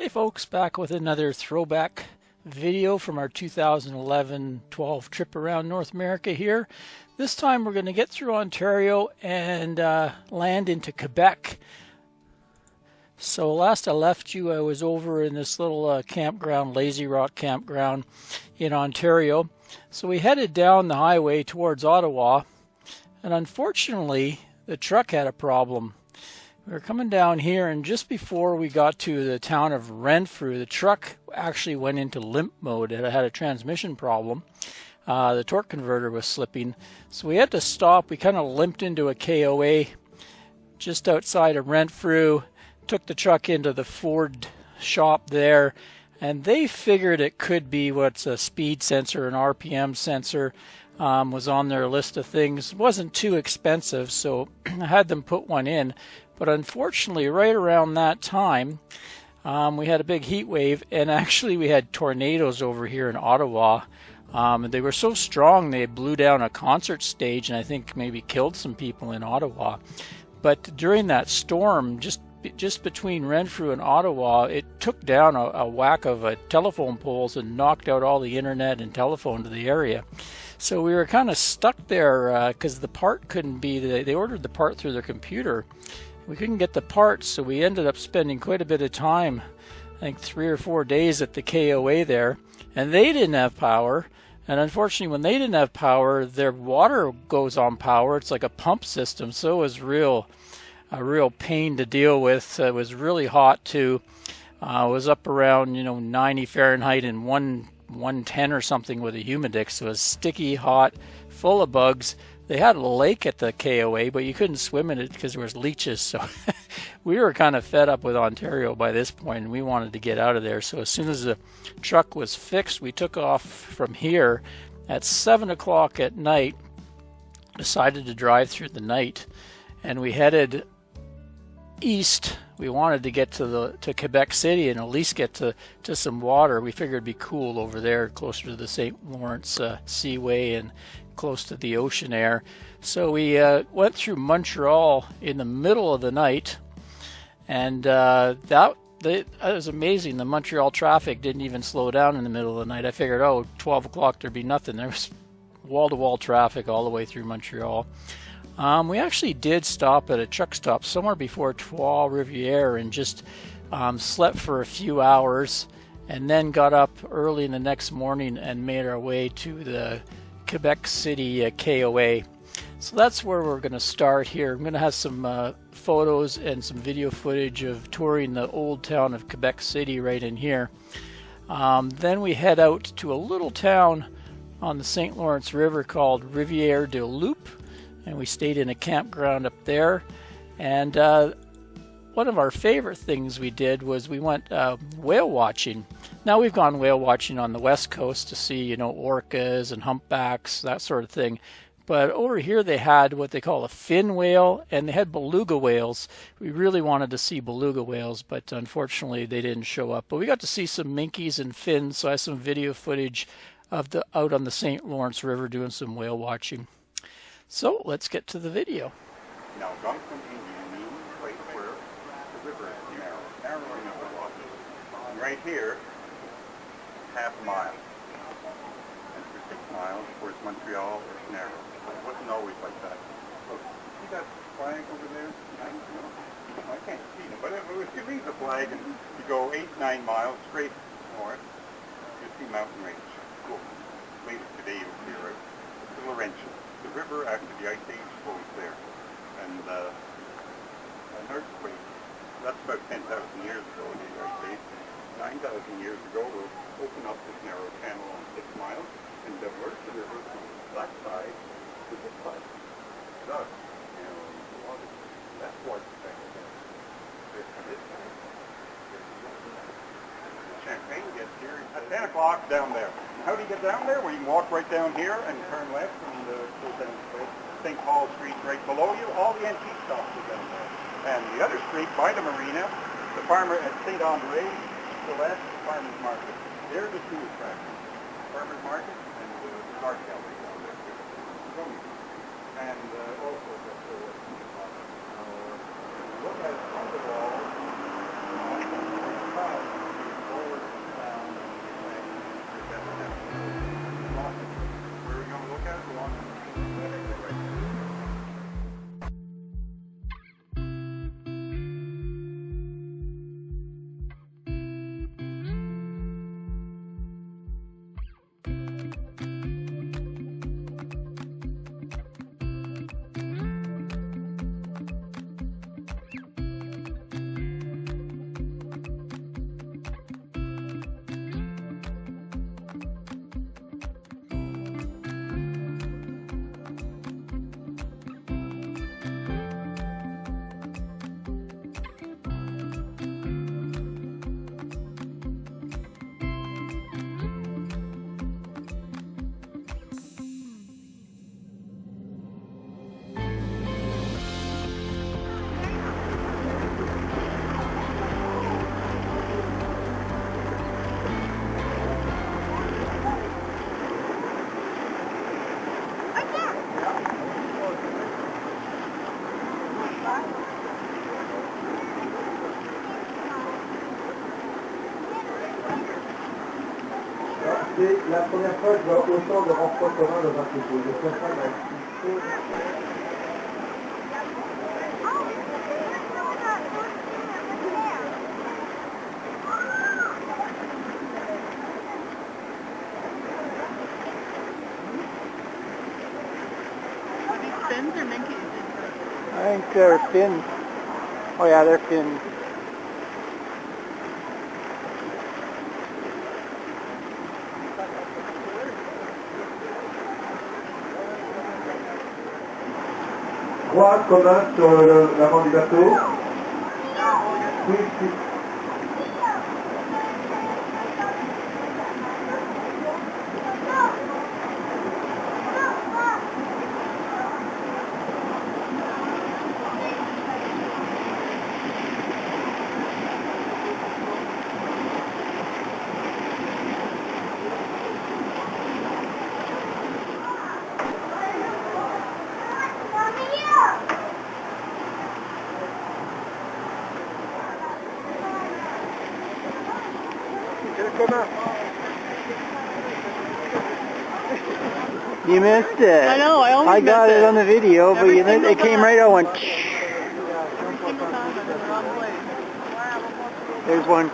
Hey folks, back with another throwback video from our 2011-12 trip around North America here. This time we're going to get through Ontario and land into Quebec. So last I left you, I was over in this little campground, Lazy Rock campground in Ontario. So we headed down the highway towards Ottawa, and unfortunately the truck had a problem. We were coming down here, and just before we got to the town of Renfrew, the truck actually went into limp mode. It had a transmission problem. The torque converter was slipping, so we had to stop. We kind of limped into a KOA just outside of Renfrew, took the truck into the Ford shop there, and they figured it could be what's a speed sensor, an RPM sensor. Was on their list of things. It wasn't too expensive, so I had them put one in. But unfortunately, right around that time, we had a big heat wave, and actually we had tornadoes over here in Ottawa. They were so strong they blew down a concert stage, and I think maybe killed some people in Ottawa. But during that storm, just between Renfrew and Ottawa, it took down a whack of telephone poles and knocked out all the internet and telephone to the area. So we were kind of stuck there because the part couldn't be, they ordered the part through their computer. We couldn't get the parts, so we ended up spending quite a bit of time, I think 3 or 4 days at the KOA there, and they didn't have power. And unfortunately, when they didn't have power, their water goes on power. It's like a pump system, so it was a real pain to deal with. It was really hot too. It was up around 90 Fahrenheit and 110 or something with a humidex. So it was sticky, hot, full of bugs. They had a lake at the KOA, but you couldn't swim in it because there was leeches. So we were kind of fed up with Ontario by this point, and we wanted to get out of there. So as soon as the truck was fixed, we took off from here at 7 o'clock at night, decided to drive through the night, and we headed east. We wanted to get to Quebec City and at least get to some water. We figured it'd be cool over there, closer to the St. Lawrence Seaway and close to the ocean air. So we went through Montreal in the middle of the night, and that was amazing. The Montreal traffic didn't even slow down in the middle of the night. I figured, 12 o'clock there'd be nothing. There was wall-to-wall traffic all the way through Montreal. We actually did stop at a truck stop somewhere before Trois-Rivières and just slept for a few hours, and then got up early in the next morning and made our way to the Quebec City KOA. So that's where we're going to start here. I'm going to have some photos and some video footage of touring the old town of Quebec City right in here. Then we head out to a little town on the St. Lawrence River called Rivière de Loup, and we stayed in a campground up there. And one of our favorite things we did was we went whale watching. Now we've gone whale watching on the west coast to see, orcas and humpbacks, that sort of thing. But over here they had what they call a fin whale, and they had beluga whales. We really wanted to see beluga whales, but unfortunately they didn't show up. But we got to see some minkies and fins, so I have some video footage of out on the St. Lawrence River doing some whale watching. So let's get to the video. Now, Duncan means right where the river is narrow enough. And right here, half a mile. And for 6 miles, towards Montreal, it's narrow. It wasn't always like that. Look, see that flag over there? I can't see it, but if you leave the flag and you go 8, 9 miles straight north, you see mountain range. Cool. Later today you'll see it. It's the Laurentian. The river after the Ice Age flows there. And an earthquake, that's about 10,000 years ago, the Ice Age. 9,000 years ago, we'll open up this narrow channel on 6 miles and divert the river from that side to this side. Thus, the water, that's what's affected there. This side, the Champagne gets here at 10 o'clock down there. How do you get down there? Well, you can walk right down here and turn left and go down St. Paul Street right below you. All the antique shops are down there. And the other street by the marina, the farmer at St. Andre, the left, the farmer's market. They're the two attractions. Farmer's market and the art gallery down there too. And also look at on the wall. C'est la première fois que je vois autant de renforts communs dans un couple. Je trouve ça Fins or Minke? I think they're fin. Oh yeah, they're fin. Trois communs sur l'avant du bateau. Oui, oui. You missed it. I know, I only got missed it on the video, but Every you know, single it came time. right out. Went. Every single time I'm in the wrong place. There's one.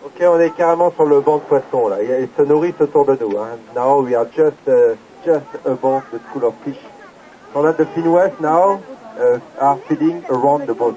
Ok, on est carrément sur le banc de poissons là. Ils se nourrissent autour de nous. Hein. Now we are just above the school of fish. So that the finwes now are feeding around the boat.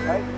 Right?